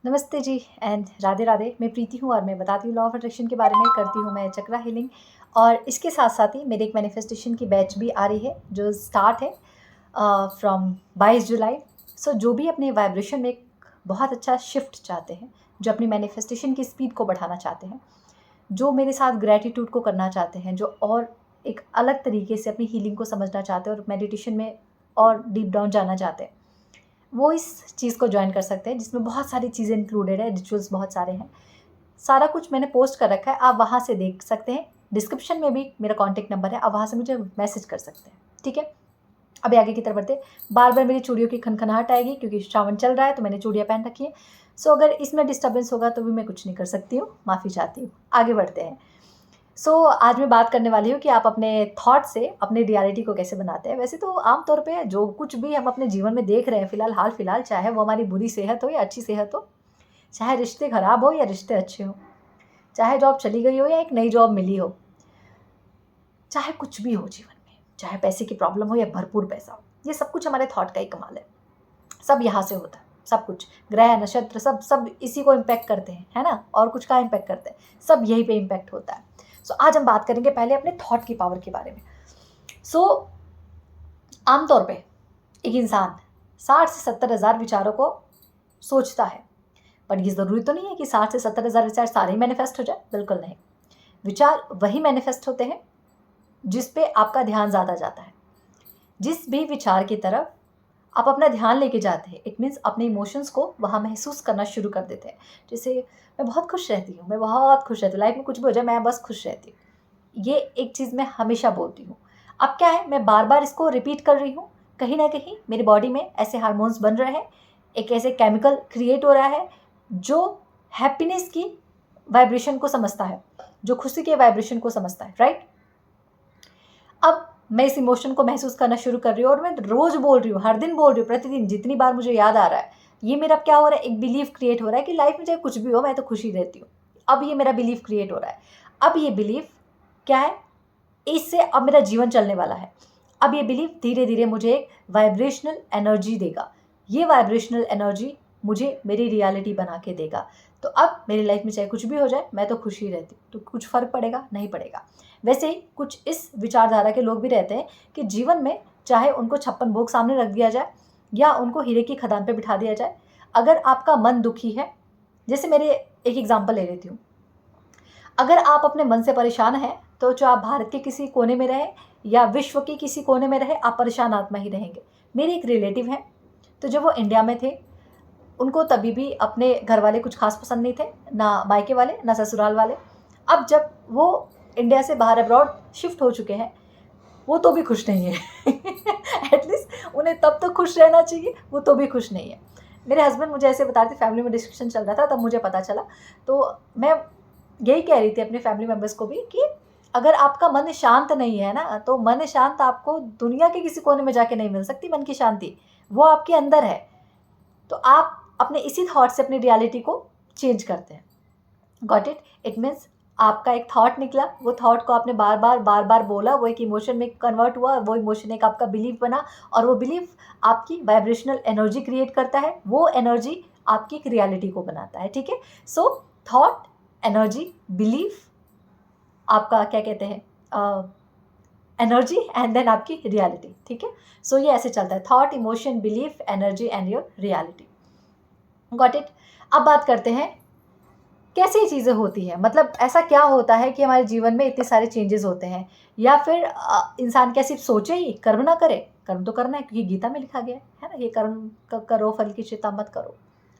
नमस्ते जी एंड राधे राधे। मैं प्रीति हूँ और मैं बताती हूँ लॉ ऑफ अट्रैक्शन के बारे में। करती हूँ मैं चक्रा हीलिंग और इसके साथ साथ ही मेरी एक मैनिफेस्टेशन की बैच भी आ रही है जो स्टार्ट है फ्रॉम 22 जुलाई। सो जो भी अपने वाइब्रेशन में एक बहुत अच्छा शिफ्ट चाहते हैं, जो अपनी मैनिफेस्टेशन की स्पीड को बढ़ाना चाहते हैं, जो मेरे साथ ग्रैटिट्यूड को करना चाहते हैं, जो और एक अलग तरीके से अपनी हीलिंग को समझना चाहते हैं और मेडिटेशन में और डीप डाउन जाना चाहते हैं, वो इस चीज़ को ज्वाइन कर सकते हैं जिसमें बहुत सारी चीज़ें इंक्लूडेड है। रिचुअल्स बहुत सारे हैं, सारा कुछ मैंने पोस्ट कर रखा है, आप वहाँ से देख सकते हैं। डिस्क्रिप्शन में भी मेरा कॉन्टैक्ट नंबर है, आप वहाँ से मुझे मैसेज कर सकते हैं। ठीक है, अभी आगे की तरफ बढ़ते। बार बार मेरी चूड़ियों की खनखनाहट आएगी क्योंकि श्रावण चल रहा है तो मैंने चूड़ियाँ पहन रखी है। सो अगर इसमें डिस्टर्बेंस होगा तो भी मैं कुछ नहीं कर सकती हूँ, माफ़ी चाहती हूँ। आगे बढ़ते हैं। आज मैं बात करने वाली हूँ कि आप अपने थॉट से अपनी रियलिटी को कैसे बनाते हैं। वैसे तो आमतौर पे जो कुछ भी हम अपने जीवन में देख रहे हैं फ़िलहाल, हाल फिलहाल, चाहे वो हमारी बुरी सेहत हो या अच्छी सेहत हो, चाहे रिश्ते ख़राब हो या रिश्ते अच्छे हों, चाहे जॉब चली गई हो या एक नई जॉब मिली हो, चाहे कुछ भी हो जीवन में, चाहे पैसे की प्रॉब्लम हो या भरपूर पैसा हो, ये सब कुछ हमारे थॉट का ही कमाल है। सब यहाँ से होता है, सब कुछ, ग्रह नक्षत्र सब सब इसी को इम्पैक्ट करते हैं, है ना। और कुछ का इम्पैक्ट करते हैं, सब यहीं पे इम्पैक्ट होता है। आज हम बात करेंगे पहले अपने थॉट की पावर के बारे में। सो आमतौर पे एक इंसान 60 से 70 हज़ार विचारों को सोचता है, पर ये ज़रूरी तो नहीं है कि 60 से 70 हज़ार विचार सारे ही मैनिफेस्ट हो जाए। बिल्कुल नहीं। विचार वही मैनिफेस्ट होते हैं जिस पे आपका ध्यान ज़्यादा जाता है। जिस भी विचार की तरफ आप अपना ध्यान लेके जाते हैं, इट मीन्स अपने इमोशंस को वहाँ महसूस करना शुरू कर देते हैं। जैसे मैं बहुत खुश रहती हूँ, मैं बहुत खुश रहती हूँ, लाइफ में कुछ भी हो जाए मैं बस खुश रहती हूँ। ये एक चीज़ मैं हमेशा बोलती हूँ। अब क्या है, मैं बार बार इसको रिपीट कर रही हूँ। कहीं ना कहीं मेरी बॉडी में ऐसे हार्मोन्स बन रहे हैं, एक ऐसे केमिकल क्रिएट हो रहा है जो हैप्पीनेस की वाइब्रेशन को समझता है, जो खुशी के वाइब्रेशन को समझता है, राइट। अब मैं इस इमोशन को महसूस करना शुरू कर रही हूँ और मैं रोज़ बोल रही हूँ, हर दिन बोल रही हूँ, प्रतिदिन जितनी बार मुझे याद आ रहा है। ये मेरा क्या हो रहा है, एक बिलीफ क्रिएट हो रहा है कि लाइफ में चाहे कुछ भी हो मैं तो खुशी रहती हूँ। अब ये मेरा बिलीफ क्रिएट हो रहा है। अब ये बिलीफ क्या है, इससे अब मेरा जीवन चलने वाला है। अब ये बिलीफ धीरे धीरे मुझे एक वाइब्रेशनल एनर्जी देगा। ये वाइब्रेशनल एनर्जी मुझे मेरी रियलिटी बना के देगा। तो अब मेरी लाइफ में चाहे कुछ भी हो जाए मैं तो खुशी रहती हूँ। तो कुछ फ़र्क पड़ेगा? नहीं पड़ेगा। वैसे ही कुछ इस विचारधारा के लोग भी रहते हैं कि जीवन में चाहे उनको 56 भोग सामने रख दिया जाए या उनको हीरे की खदान पे बिठा दिया जाए, अगर आपका मन दुखी है, जैसे मेरे एक एग्जांपल ले लेती हूँ। अगर आप अपने मन से परेशान हैं तो जो आप भारत के किसी कोने में रहें या विश्व के किसी कोने में रहे, आप परेशान आत्मा ही रहेंगे। मेरे एक रिलेटिव हैं, तो जब वो इंडिया में थे, उनको तभी भी अपने घर वाले कुछ खास पसंद नहीं थे, ना मायके वाले ना ससुराल वाले। अब जब वो इंडिया से बाहर अब्रॉड शिफ्ट हो चुके हैं, वो तो भी खुश नहीं है। एटलीस्ट उन्हें तब तो खुश रहना चाहिए, वो तो भी खुश नहीं है। मेरे हस्बैंड मुझे ऐसे बता रहे थे, फैमिली में डिस्कशन चल रहा था तब मुझे पता चला। तो मैं यही कह रही थी अपने फैमिली मेम्बर्स को भी कि अगर आपका मन शांत नहीं है ना, तो मन शांत आपको दुनिया के किसी कोने में जाके नहीं मिल सकती। मन की शांति वो आपके अंदर है। तो आप अपने इसी थॉट से अपनी रियलिटी को चेंज करते हैं। Got it? इट मीन्स आपका एक थॉट निकला, वो थॉट को आपने बार बार बोला, वो एक इमोशन में कन्वर्ट हुआ, वो इमोशन एक आपका बिलीफ बना और वो बिलीफ आपकी वाइब्रेशनल एनर्जी क्रिएट करता है। वो एनर्जी आपकी एक रियलिटी को बनाता है। ठीक है। सो थॉट, एनर्जी, बिलीफ, आपका क्या कहते हैं, एनर्जी एंड देन आपकी रियलिटी। ठीक है। सो ये ऐसे चलता है, thought, emotion, belief, energy and your reality. Got it? अब बात करते हैं कैसी चीज़ें होती हैं, मतलब ऐसा क्या होता है कि हमारे जीवन में इतने सारे चेंजेस होते हैं, या फिर इंसान क्या सिर्फ सोचे ही कर्म ना करे? कर्म तो करना है क्योंकि गीता में लिखा गया है ना, ये कर्म करो फल की चिंता मत करो।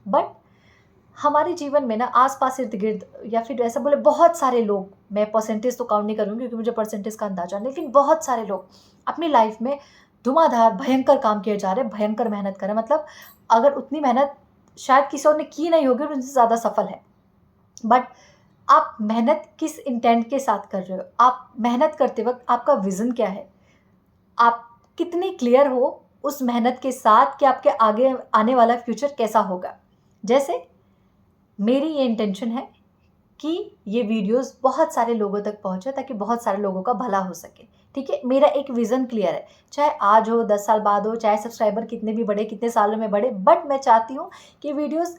बट हमारे जीवन में ना आस-पास इर्द-गिर्द या फिर ऐसा बोले बहुत सारे लोग, मैं परसेंटेज तो काउंट नहीं करूँगी क्योंकि मुझे परसेंटेज का अंदाज़ा नहीं, लेकिन बहुत सारे लोग अपनी लाइफ में धुआँधार भयंकर काम किए जा रहे हैं, भयंकर मेहनत कर रहे हैं। मतलब अगर उतनी मेहनत शायद किसी और ने की नहीं होगी और उनसे ज़्यादा सफल है। बट आप मेहनत किस इंटेंट के साथ कर रहे हो? आप मेहनत करते वक़्त आपका विज़न क्या है? आप कितने क्लियर हो उस मेहनत के साथ कि आपके आगे आने वाला फ्यूचर कैसा होगा? जैसे मेरी ये इंटेंशन है कि ये वीडियोस बहुत सारे लोगों तक पहुँचे ताकि बहुत सारे लोगों का भला हो सके। ठीक है? मेरा एक विज़न क्लियर है। चाहे आज हो, 10 साल बाद हो, चाहे सब्सक्राइबर कितने भी बढ़े, कितने सालों में बढ़े, बट मैं चाहती हूँ कि वीडियोस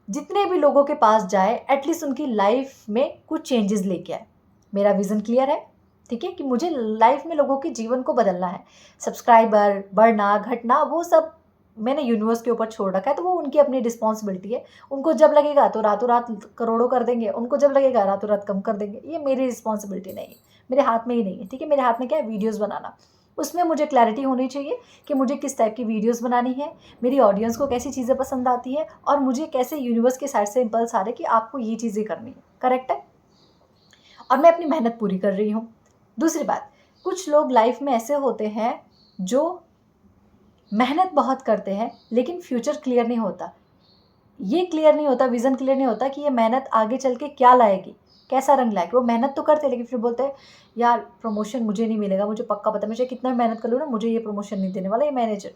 जितने भी लोगों के पास जाए एटलीस्ट उनकी लाइफ में कुछ चेंजेस लेके आए। मेरा विज़न क्लियर है, ठीक है, कि मुझे लाइफ में लोगों के जीवन को बदलना है। सब्सक्राइबर बढ़ना घटना वो सब मैंने यूनिवर्स के ऊपर छोड़ रखा है, तो वो उनकी अपनी रिस्पॉन्सिबिलिटी है। उनको जब लगेगा तो रातों रात करोड़ों कर देंगे, उनको जब लगेगा रातों रात कम कर देंगे। ये मेरी रिस्पॉन्सिबिलिटी नहीं है, मेरे हाथ में ही नहीं है, ठीक है। मेरे हाथ में क्या है, वीडियोज़ बनाना। उसमें मुझे क्लैरिटी होनी चाहिए कि मुझे किस टाइप की वीडियोज़ बनानी है, मेरी ऑडियंस को कैसी चीज़ें पसंद आती है, और मुझे कैसे यूनिवर्स के साइड से इम्पल्स आ रहे कि आपको ये चीज़ें करनी है। करेक्ट है, और मैं अपनी मेहनत पूरी कर रही हूँ। दूसरी बात, कुछ लोग लाइफ में ऐसे होते हैं जो मेहनत बहुत करते हैं लेकिन फ्यूचर क्लियर नहीं होता। ये क्लियर नहीं होता, विज़न क्लियर नहीं होता कि ये मेहनत आगे चल के क्या लाएगी, कैसा रंग लाएगी। वो मेहनत तो करते हैं लेकिन फिर बोलते हैं यार प्रमोशन मुझे नहीं मिलेगा, मुझे पक्का पता है, मुझे कितना भी मेहनत कर लूँ ना, मुझे ये प्रमोशन नहीं देने वाला ये मैनेजर।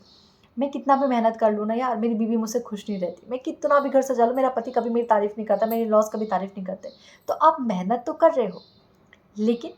मैं कितना भी मेहनत कर लूँ ना यार, मेरी बीवी मुझसे खुश नहीं रहती, मैं कितना भी घर सजा लूँ, मेरा पति कभी मेरी तारीफ़ नहीं करता, मेरे लॉस कभी तारीफ़ नहीं करते। तो आप मेहनत तो कर रहे हो, लेकिन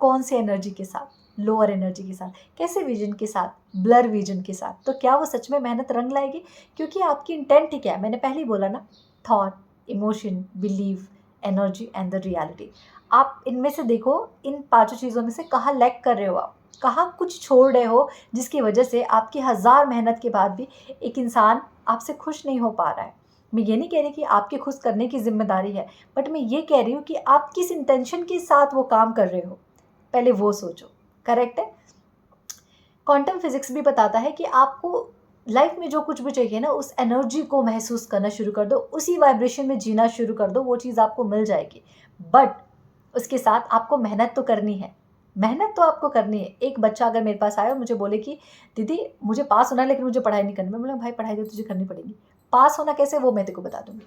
कौन सी एनर्जी के साथ, लोअर एनर्जी के साथ, कैसे विजन के साथ, ब्लर विजन के साथ। तो क्या वो सच में मेहनत रंग लाएगी? क्योंकि आपकी इंटेंट ही क्या है, मैंने पहले ही बोला ना, thought, emotion, believe, energy and the reality. आप इनमें से देखो, इन पांचों चीज़ों में से कहाँ लैक कर रहे हो, आप कहाँ कुछ छोड़ रहे हो, जिसकी वजह से आपकी 1000 मेहनत के बाद भी एक इंसान आपसे खुश नहीं हो पा रहा है। मैं ये नहीं कह रही कि आपके खुश करने की जिम्मेदारी है, बट मैं ये कह रही हूँ कि आप किस इंटेंशन के साथ वो काम कर रहे हो, पहले वो सोचो। करेक्ट है। क्वांटम फिजिक्स भी बताता है कि आपको लाइफ में जो कुछ भी चाहिए ना, उस एनर्जी को महसूस करना शुरू कर दो, उसी वाइब्रेशन में जीना शुरू कर दो, वो चीज़ आपको मिल जाएगी। बट उसके साथ आपको मेहनत तो करनी है, मेहनत तो आपको करनी है। एक बच्चा अगर मेरे पास आया और मुझे बोले कि दीदी मुझे पास होना है लेकिन मुझे पढ़ाई नहीं करनी, मैं बोला भाई पढ़ाई तो तुझे करनी पड़ेगी, पास होना कैसे वो मैं तेरे को बता दूंगी।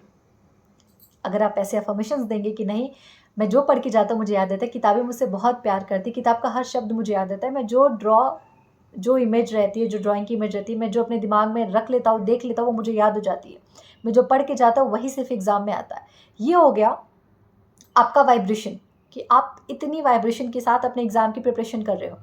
अगर आप ऐसे अफर्मेशंस देंगे कि नहीं, मैं जो पढ़ के जाता हूँ मुझे याद रहता है, किताबें मुझसे बहुत प्यार करती, किताब का हर शब्द मुझे याद रहता है, मैं जो इमेज रहती है, जो ड्राइंग की इमेज रहती है, मैं जो अपने दिमाग में रख लेता हूँ, देख लेता हूँ, वो मुझे याद हो जाती है। मैं जो पढ़ के जाता हूँ वही सिर्फ एग्ज़ाम में आता है। ये हो गया आपका वाइब्रेशन, कि आप इतनी वाइब्रेशन के साथ अपने एग्ज़ाम की प्रिपरेशन कर रहे हो।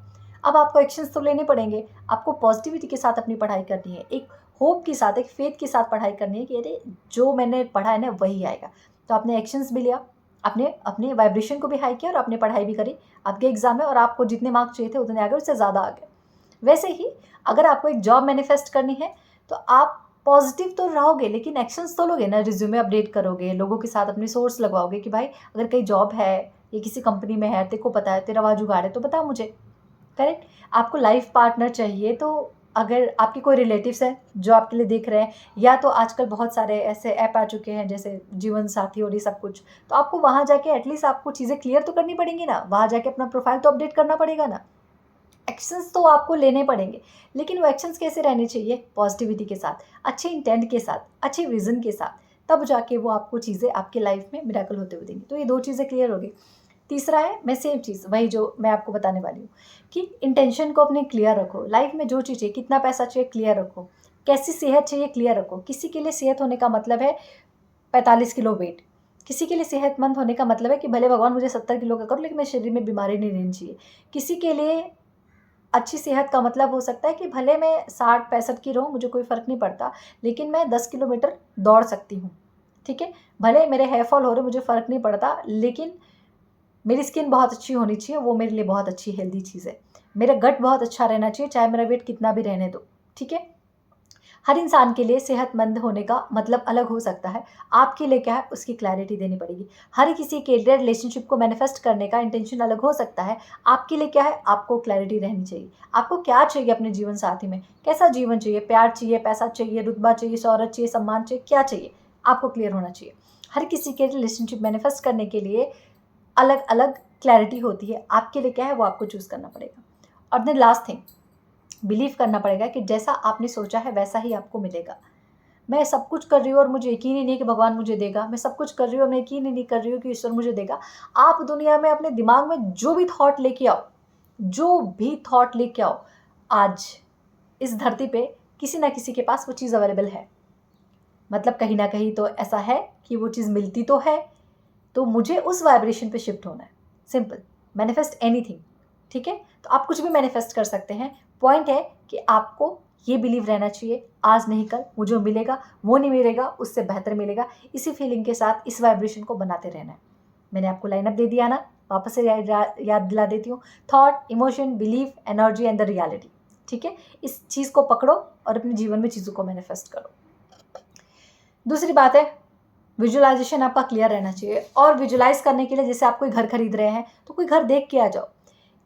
अब आपको एक्शंस तो लेने पड़ेंगे, आपको पॉजिटिविटी के साथ अपनी पढ़ाई करनी है, एक होप के साथ, एक फेथ के साथ पढ़ाई करनी है कि अरे जो मैंने पढ़ा है ना वही आएगा। तो आपने एक्शंस भी लिया, आपने अपने वाइब्रेशन को भी हाई किया और आपने पढ़ाई भी करी, आपके एग्ज़ाम में, और आपको जितने मार्क्स चाहिए थे उतने आ गए, उससे ज़्यादा आ गए। वैसे ही अगर आपको एक जॉब मैनिफेस्ट करनी है तो आप पॉजिटिव तो रहोगे लेकिन एक्शंस तो लोगे ना, रिज्यूमे अपडेट करोगे, लोगों के साथ अपने सोर्स लगवाओगे कि भाई अगर कहीं जॉब है, ये किसी कंपनी में है, तेरे को पता है, तेरा आवाज़ उगाड़ है तो बता मुझे। करेक्ट। आपको लाइफ पार्टनर चाहिए, तो अगर आपके कोई रिलेटिव्स हैं जो आपके लिए देख रहे हैं, या तो आजकल बहुत सारे ऐसे ऐप आ चुके हैं जैसे जीवन साथी और ये सब कुछ, तो आपको वहाँ जाके एटलीस्ट आपको चीज़ें क्लियर तो करनी पड़ेंगी ना, वहाँ जाके अपना प्रोफाइल तो अपडेट करना पड़ेगा ना। एक्शंस तो आपको लेने पड़ेंगे, लेकिन वो एक्शंस कैसे रहने चाहिए, पॉजिटिविटी के साथ, अच्छे इंटेंट के साथ, अच्छे विजन के साथ, तब जाके वो आपको चीज़ें आपकी लाइफ में मिरेकल होते हुए देंगी। तो ये 2 चीज़ें क्लियर हो गई। तीसरा है, मैं सेम चीज़ वही जो मैं आपको बताने वाली हूँ, कि इंटेंशन को अपने क्लियर रखो। लाइफ में जो चीज़ चाहिए, कितना पैसा चाहिए क्लियर रखो, कैसी सेहत चाहिए क्लियर रखो। किसी के लिए सेहत होने का मतलब है 45 किलो वेट, किसी के लिए सेहतमंद होने का मतलब है कि भले भगवान मुझे 70 किलो का करो लेकिन मेरे शरीर में बीमारी नहीं रहनी चाहिए। किसी के लिए अच्छी सेहत का मतलब हो सकता है कि भले मैं 60-65 की रहूँ, मुझे कोई फ़र्क नहीं पड़ता, लेकिन मैं 10 किलोमीटर दौड़ सकती हूँ, ठीक है? भले मेरे हेयर फॉल हो रहे, मुझे फ़र्क नहीं पड़ता, लेकिन मेरी स्किन बहुत अच्छी होनी चाहिए, वो मेरे लिए बहुत अच्छी हेल्दी चीज़ है। मेरा गट बहुत अच्छा रहना चाहिए, चाहे मेरा वेट कितना भी रहने दो, ठीक है? हर इंसान के लिए सेहतमंद होने का मतलब अलग हो सकता है। आपके लिए क्या है, उसकी क्लैरिटी देनी पड़ेगी। हर किसी के लिए रिलेशनशिप को मैनिफेस्ट करने का इंटेंशन अलग हो सकता है। आपके लिए क्या है, आपको क्लैरिटी रहनी चाहिए। आपको क्या चाहिए अपने जीवन साथी में, कैसा जीवन चाहिए, प्यार चाहिए, पैसा चाहिए, रुतबा चाहिए, शोहरत चाहिए, सम्मान चाहिए, क्या चाहिए, आपको क्लियर होना चाहिए। हर किसी के रिलेशनशिप मैनिफेस्ट करने के लिए अलग अलग क्लैरिटी होती है। आपके लिए क्या है वो आपको चूज़ करना पड़ेगा। और देन लास्ट थिंग, बिलीव करना पड़ेगा कि जैसा आपने सोचा है वैसा ही आपको मिलेगा। मैं सब कुछ कर रही हूँ और मुझे यकीन ही नहीं कि भगवान मुझे देगा। मैं सब कुछ कर रही हूँ और मैं यकीन ही नहीं कर रही हूँ कि ईश्वर मुझे देगा। आप दुनिया में अपने दिमाग में जो भी थॉट लेके आओ, जो भी थॉट लेके आओ, आज इस धरती पे किसी ना किसी के पास वो चीज़ अवेलेबल है। मतलब कहीं ना कहीं तो ऐसा है कि वो चीज़ मिलती तो है, तो मुझे उस वाइब्रेशन पे शिफ्ट होना है। सिंपल। मैनिफेस्ट एनीथिंग, ठीक है? तो आप कुछ भी मैनिफेस्ट कर सकते हैं। पॉइंट है कि आपको ये बिलीव रहना चाहिए, आज नहीं कल मुझे मिलेगा, वो नहीं मिलेगा उससे बेहतर मिलेगा। इसी फीलिंग के साथ इस वाइब्रेशन को बनाते रहना है। मैंने आपको लाइनअप दे दिया ना, वापस से याद दिला देती हूँ। Thought, emotion, belief, energy and the reality. ठीक है, इस चीज़ को पकड़ो और अपने जीवन में चीज़ों को मैनिफेस्ट करो। दूसरी बात है, विजुअलाइजेशन आपका क्लियर रहना चाहिए। और विजुअलाइज करने के लिए, जैसे आप कोई घर खरीद रहे हैं तो कोई घर देख के आ जाओ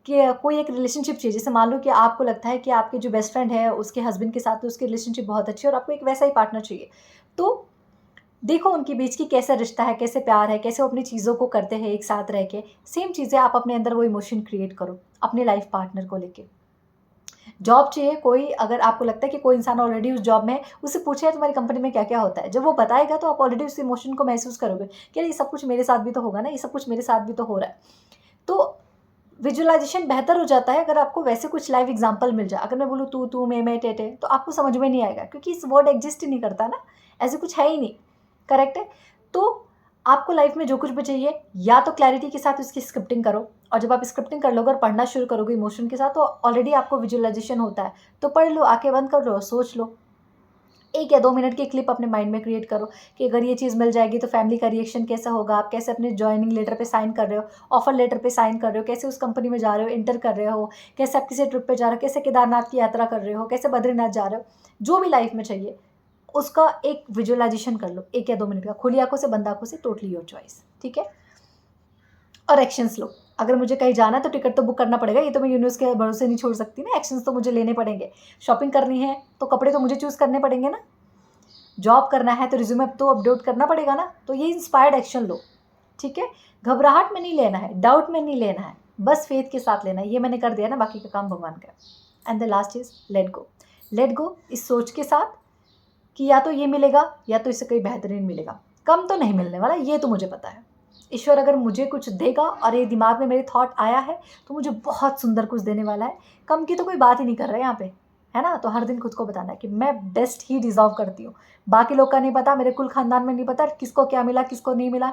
कि कोई एक रिलेशनशिप चाहिए। जैसे मान लो कि आपको लगता है कि आपके जो बेस्ट फ्रेंड है उसके हस्बैंड के साथ उसकी रिलेशनशिप बहुत अच्छी है और आपको एक वैसा ही पार्टनर चाहिए, तो देखो उनके बीच की कैसा रिश्ता है, कैसे प्यार है, कैसे वो अपनी चीज़ों को करते हैं एक साथ रह के। सेम चीज़ें आप अपने अंदर वो इमोशन क्रिएट करो अपने लाइफ पार्टनर को लेके। जॉब चाहिए कोई, अगर आपको लगता है कि कोई इंसान ऑलरेडी उस जॉब में है, उससे पूछे तुम्हारी कंपनी में क्या क्या होता है। जब वो बताएगा तो आप ऑलरेडी उस इमोशन को महसूस करोगे कि ये सब कुछ मेरे साथ भी तो होगा ना, ये सब कुछ मेरे साथ भी तो हो रहा है। तो विजुअलाइजेशन बेहतर हो जाता है अगर आपको वैसे कुछ लाइव एग्जांपल मिल जाए। अगर मैं बोलूँ तू मैं टे तो आपको समझ में नहीं आएगा, क्योंकि इस वर्ड एग्जिस्ट ही नहीं करता ना, ऐसे कुछ है ही नहीं। करेक्ट है। तो आपको लाइफ में जो कुछ भी चाहिए, या तो क्लैरिटी के साथ उसकी स्क्रिप्टिंग करो, और जब आप स्क्रिप्टिंग कर लोगे और पढ़ना शुरू करोगे इमोशन के साथ, तो ऑलरेडी आपको विजुअलाइजेशन होता है। तो पढ़ लो, आंखें बंद कर लो, सोच लो। 1 या 2 मिनट की क्लिप अपने माइंड में क्रिएट करो कि अगर ये चीज़ मिल जाएगी तो फैमिली का रिएक्शन कैसा होगा, आप कैसे अपने जॉइनिंग लेटर पे साइन कर रहे हो, ऑफर लेटर पे साइन कर रहे हो, कैसे उस कंपनी में जा रहे हो, इंटर कर रहे हो, कैसे आप किसी ट्रिप पे जा रहे हो, कैसे केदारनाथ की यात्रा कर रहे हो, कैसे बद्रीनाथ जा रहे हो। जो भी लाइफ में चाहिए उसका एक विजुअलाइजेशन कर लो, 1 या 2 मिनट का, खुली आंखों से, बंद आंखों से, टोटली योर चॉइस। ठीक है। और एक्शंस लो। अगर मुझे कहीं जाना है तो टिकट तो बुक करना पड़ेगा, ये तो मैं यूनिवर्स के भरोसे नहीं छोड़ सकती ना। एक्शंस तो मुझे लेने पड़ेंगे। शॉपिंग करनी है तो कपड़े तो मुझे चूज़ करने पड़ेंगे ना। जॉब करना है तो रिज्यूमे तो अपडेट करना पड़ेगा ना। तो ये इंस्पायर्ड एक्शन लो। ठीक है। घबराहट में नहीं लेना है, डाउट में नहीं लेना है, बस फेथ के साथ लेना है। ये मैंने कर दिया ना, बाकी का काम भगवान का। And the last is let go. Let go इस सोच के साथ कि या तो ये मिलेगा या तो इससे कहीं बेहतरीन मिलेगा, कम तो नहीं मिलने वाला, ये तो मुझे पता है। ईश्वर अगर मुझे कुछ देगा और ये दिमाग में मेरे थॉट आया है तो मुझे बहुत सुंदर कुछ देने वाला है। कम की तो कोई बात ही नहीं कर रहा है यहाँ पे, है ना। तो हर दिन खुद को बताना है कि मैं बेस्ट ही डिज़र्व करती हूँ। बाकी लोग का नहीं पता, मेरे कुल खानदान में नहीं पता किसको क्या मिला, किसको नहीं मिला,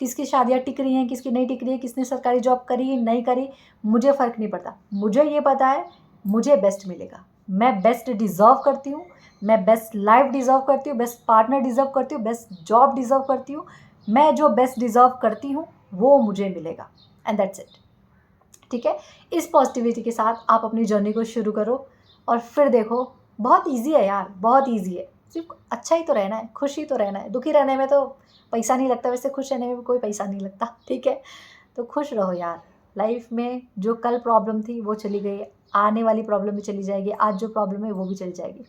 किसकी शादियाँ टिक रही हैं, किसकी नहीं टिक रही है, किसने सरकारी जॉब करी नहीं करी, मुझे फ़र्क नहीं पड़ता। मुझे ये पता है मुझे बेस्ट मिलेगा। मैं बेस्ट डिज़र्व करती हूँ, मैं बेस्ट लाइफ डिज़र्व करती हूँ, बेस्ट पार्टनर डिज़र्व करती हूँ, बेस्ट जॉब डिज़र्व करती हूँ। मैं जो बेस्ट डिज़र्व करती हूँ वो मुझे मिलेगा। And that's it. ठीक है। इस पॉजिटिविटी के साथ आप अपनी जर्नी को शुरू करो और फिर देखो, बहुत ईजी है यार, बहुत ईजी है। सिर्फ अच्छा ही तो रहना है, खुश ही तो रहना है। दुखी रहने में तो पैसा नहीं लगता, वैसे खुश रहने में भी कोई पैसा नहीं लगता। ठीक है। तो खुश रहो यार। लाइफ में जो कल प्रॉब्लम थी वो चली गई, आने वाली प्रॉब्लम भी चली जाएगी, आज जो प्रॉब्लम है वो भी चली जाएगी।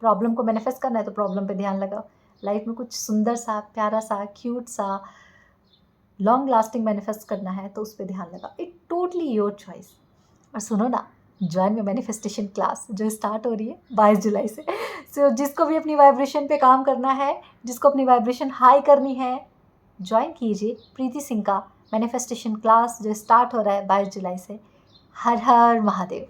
प्रॉब्लम को मैनिफेस्ट करना है तो प्रॉब्लम पे ध्यान लगाओ। लाइफ में कुछ सुंदर सा, प्यारा सा, क्यूट सा, लॉन्ग लास्टिंग मैनिफेस्ट करना है तो उस पर ध्यान लगाओ। It totally your choice. और सुनो ना, ज्वाइन में मैनिफेस्टेशन क्लास जो स्टार्ट हो रही है 22 जुलाई से। सो जिसको भी अपनी वाइब्रेशन पे काम करना है, जिसको अपनी वाइब्रेशन हाई करनी है, ज्वाइन कीजिए प्रीति सिंह का मैनिफेस्टेशन क्लास जो स्टार्ट हो रहा है 22 जुलाई से। हर हर महादेव।